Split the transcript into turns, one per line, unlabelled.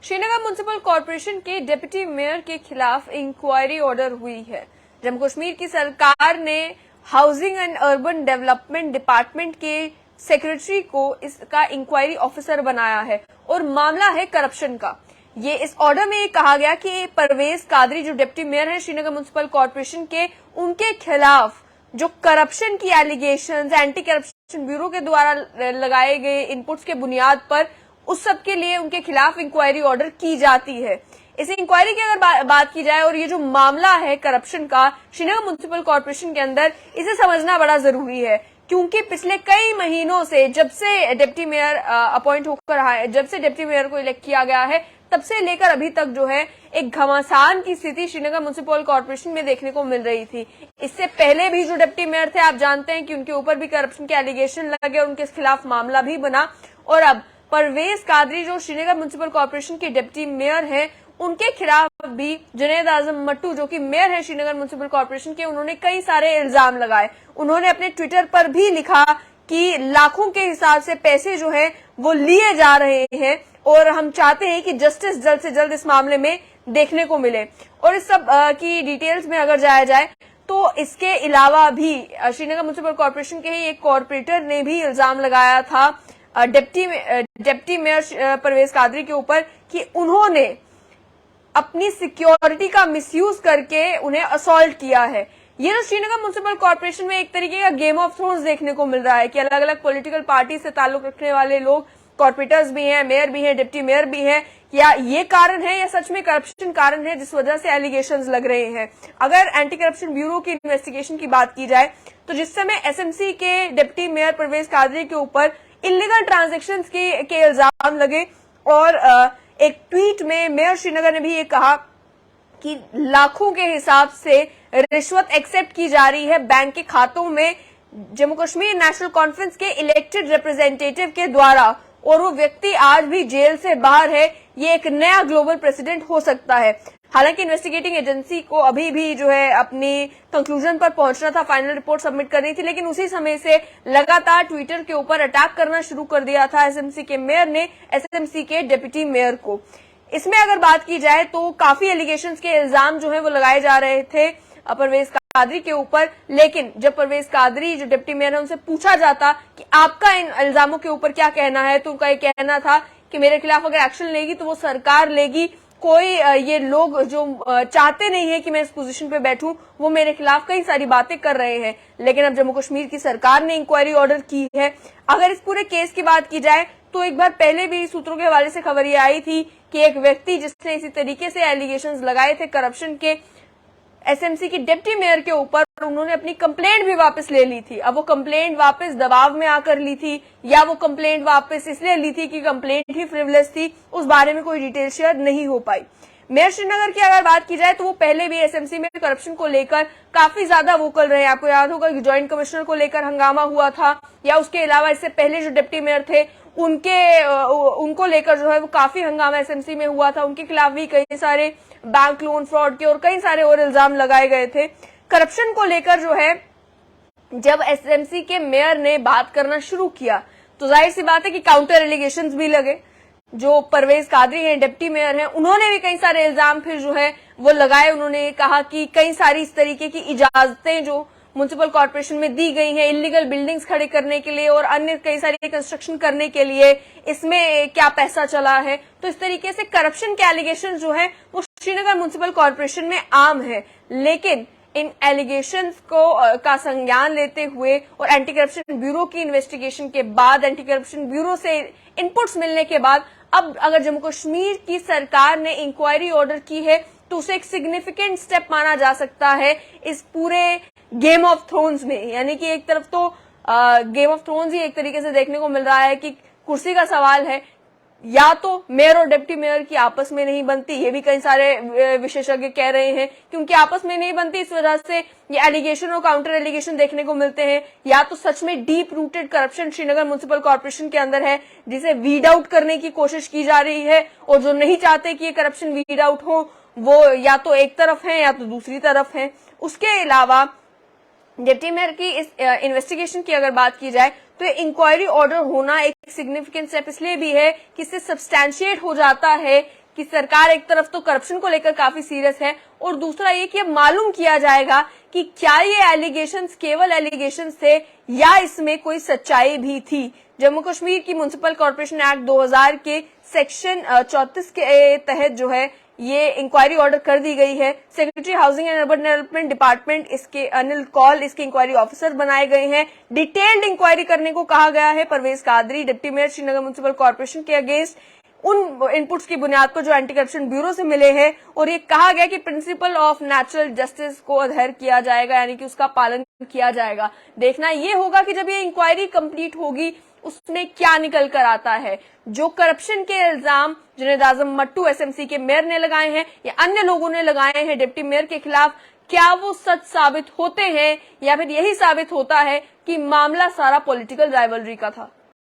Srinagar municipal corporation के deputy mayor के खिलाफ इंक्वायरी ऑर्डर हुई है। जम्मू कश्मीर की सरकार ने housing and urban development department के सेक्रेटरी को इसका इंक्वायरी ऑफिसर बनाया है और मामला है करप्शन का। ये इस ऑर्डर में कहा गया कि परवेज कादरी जो डिप्टी मेयर है श्रीनगर म्युनिसिपल कॉर्पोरेशन के, उनके खिलाफ जो करप्शन की एलिगेशंस एंटी करप्शन ब्यूरो के द्वारा लगाए गए इनपुट्स के बुनियाद पर उस सब के लिए उनके खिलाफ इंक्वायरी ऑर्डर की जाती है। इस इंक्वायरी की अगर बात की जाए और ये जो मामला है करप्शन का श्रीनगर म्युनिसिपल कॉर्पोरेशन के अंदर, इसे समझना बड़ा जरूरी है क्योंकि पिछले कई महीनों से जब से डिप्टी मेयर अपॉइंट होकर आए, जब से डिप्टी मेयर को इलेक्ट किया गया है, तब से लेकर अभी तक जो है एक घमासान की स्थिति श्रीनगर म्युनिसिपल कॉर्पोरेशन में देखने को मिल रही थी। इससे पहले भी जो डिप्टी मेयर थे, आप जानते हैं कि उनके ऊपर भी करप्शन के एलिगेशन लगे और उनके खिलाफ मामला भी बना। और अब परवेज कादरी जो श्रीनगर म्युनिसिपल कॉर्पोरेशन के डिप्टी मेयर हैं, उनके खिलाफ भी जुनैद आजम मट्टू जो कि मेयर है श्रीनगर म्युनिसिपल कॉर्पोरेशन के, उन्होंने कई सारे इल्जाम लगाए। उन्होंने अपने ट्विटर पर भी लिखा कि लाखों के हिसाब से पैसे जो है वो लिए जा रहे हैं और हम चाहते हैं कि जस्टिस जल्द से जल्द इस मामले में देखने को मिले। और इस सब की डिटेल्स में अगर जाया जाए तो इसके अलावा भी श्रीनगर म्युनिसिपल कॉर्पोरेशन के ही एक कॉर्पोरेटर ने भी इल्जाम लगाया था डिप्टी मेयर परवेज कादरी के ऊपर कि उन्होंने अपनी सिक्योरिटी का मिसयूज करके उन्हें असॉल्ट किया है। ये तो श्रीनगर म्युनिसिपल कॉर्पोरेशन में एक तरीके का गेम ऑफ थ्रोन्स देखने को मिल रहा है कि अलग अलग पॉलिटिकल पार्टी से ताल्लुक रखने वाले लोग कॉर्पोरेटर्स भी हैं, मेयर भी हैं, डिप्टी मेयर भी हैं। या ये कारण है या सच में करप्शन कारण है जिस वजह से एलिगेशंस लग रहे हैं? अगर एंटी करप्शन ब्यूरो की इन्वेस्टिगेशन की बात की जाए तो जिस समय एसएमसी के डिप्टी मेयर परवेज कादरी के ऊपर इलीगल ट्रांजैक्शंस के इल्जाम लगे और एक ट्वीट में मेयर श्रीनगर ने भी ये कहा कि लाखों के हिसाब से रिश्वत एक्सेप्ट की जा रही है बैंक के खातों में जम्मू कश्मीर नेशनल कॉन्फ्रेंस के इलेक्टेड रिप्रेजेंटेटिव के द्वारा, और वो व्यक्ति आज भी जेल से बाहर है। ये एक नया ग्लोबल प्रेसिडेंट हो सकता है। हालांकि इन्वेस्टिगेटिंग एजेंसी को अभी भी जो है अपनी कंक्लूजन पर पहुंचना था, फाइनल रिपोर्ट सबमिट करनी थी, लेकिन उसी समय से लगातार ट्विटर के ऊपर अटैक करना शुरू कर दिया था एसएमसी के मेयर ने एसएमसी के डिप्टी मेयर को। इसमें अगर बात की जाए तो काफी एलिगेशंस के इल्जाम जो है वो लगाए जा रहे थे परवेज कादरी के ऊपर, लेकिन जब परवेज कादरी जो डिप्टी मेयर है उनसे पूछा जाता कि आपका इन इल्जामों के ऊपर क्या कहना है, तो उनका ये कहना था कि मेरे खिलाफ अगर एक्शन लेगी तो वो सरकार लेगी। कोई ये लोग जो चाहते नहीं है कि मैं इस पोजीशन पे बैठूं, वो मेरे खिलाफ कई सारी बातें कर रहे हैं। लेकिन अब जम्मू कश्मीर की सरकार ने इंक्वायरी ऑर्डर की है। अगर इस पूरे केस की बात की जाए तो एक बार पहले भी सूत्रों के हवाले से खबर ये आई थी कि एक व्यक्ति जिसने इसी तरीके से एलिगेशंस लगाए थे करप्शन के एसएमसी की डिप्टी मेयर के ऊपर, उन्होंने अपनी कंप्लेंट भी वापस ले ली थी। अब वो कंप्लेंट वापस दबाव में आकर ली थी या वो कंप्लेंट वापस इसलिए ली थी कि कंप्लेंट ही फ्रिवलेस थी, उस बारे में कोई डिटेल शेयर नहीं हो पाई। मेयर श्रीनगर की अगर बात की जाए तो वो पहले भी एसएमसी में करप्शन को लेकर काफी ज्यादा वोकल रहे। आपको याद होगा कि ज्वाइंट कमिश्नर को लेकर हंगामा हुआ था, या उसके अलावा इससे पहले जो डिप्टी मेयर थे उनको लेकर जो है वो काफी हंगामा एसएमसी में हुआ था। उनके खिलाफ भी कई सारे बैंक लोन फ्रॉड के और कई सारे और इल्जाम लगाए गए थे। करप्शन को लेकर जो है जब एसएमसी के मेयर ने बात करना शुरू किया तो जाहिर सी बात है कि काउंटर एलिगेशंस भी लगे। जो परवेज कादरी हैं, डिप्टी मेयर हैं, उन्होंने भी कई सारे इल्जाम फिर जो है वो लगाए। उन्होंने कहा कि कई सारी इस तरीके की इजाजतें जो म्युनिसिपल कॉर्पोरेशन में दी गई हैं इलीगल बिल्डिंग्स खड़े करने के लिए और अन्य कई सारी कंस्ट्रक्शन करने के लिए, इसमें क्या पैसा चला है। तो इस तरीके से करप्शन के एलिगेशन जो है वो श्रीनगर म्युनिसिपल कॉर्पोरेशन में आम है। लेकिन इन एलिगेशंस को का संज्ञान लेते हुए और एंटी करप्शन ब्यूरो की इन्वेस्टिगेशन के बाद, एंटी करप्शन ब्यूरो से इनपुट्स मिलने के बाद, अब अगर जम्मू कश्मीर की सरकार ने इंक्वायरी ऑर्डर की है तो उसे एक सिग्निफिकेंट स्टेप माना जा सकता है इस पूरे गेम ऑफ थ्रोन्स में। यानी कि एक तरफ तो गेम ऑफ थ्रोन्स ही एक तरीके से देखने को मिल रहा है कि कुर्सी का सवाल है, या तो मेयर और डिप्टी मेयर की आपस में नहीं बनती, ये भी कई सारे विशेषज्ञ कह रहे हैं कि उनकी आपस में नहीं बनती, इस वजह से ये एलिगेशन और काउंटर एलिगेशन देखने को मिलते हैं, या तो सच में deep rooted corruption Srinagar municipal corporation के अंदर है जिसे वीड आउट करने की कोशिश की जा रही है, और जो नहीं चाहते कि ये करप्शन वीड आउट हो वो या तो एक तरफ है या तो दूसरी तरफ है। उसके अलावा डिप्टी मेयर की इस इन्वेस्टिगेशन की अगर बात की जाए तो इंक्वायरी ऑर्डर होना एक सिग्निफिकेंट स्टेप इसलिए भी है कि इससे सब्सटैंशिएट हो जाता है कि सरकार एक तरफ तो करप्शन को लेकर काफी सीरियस है और दूसरा ये कि अब मालूम किया जाएगा कि क्या ये एलिगेशंस केवल एलिगेशंस थे या इसमें कोई सच्चाई भी थी। जम्मू कश्मीर की म्युनिसिपल कॉर्पोरेशन एक्ट 2000 के सेक्शन 34 के तहत जो है ये इंक्वायरी ऑर्डर कर दी गई है। Secretary housing and urban development department इसके अनिल कौल इसके इंक्वायरी ऑफिसर बनाए गए हैं। डिटेल्ड इंक्वायरी करने को कहा गया है Parvez Qadri deputy mayor Srinagar municipal corporation के अगेंस्ट उन इनपुट्स की बुनियाद पर जो एंटी करप्शन ब्यूरो से मिले हैं और ये कहा गया कि प्रिंसिपल ऑफ नेचुरल जस्टिस को अडहेयर किया जाएगा, यानी कि उसका पालन किया जाएगा। देखना ये होगा कि जब ये इंक्वायरी कंप्लीट होगी उसमें क्या निकल कर आता है। जो करप्शन के इल्जाम जुनैद आजम मट्टू एसएमसी के मेयर ने लगाए हैं या अन्य लोगों ने लगाए हैं डिप्टी मेयर के खिलाफ, क्या वो सच साबित होते हैं या फिर यही साबित होता है कि मामला सारा पॉलिटिकल राइवलरी का था।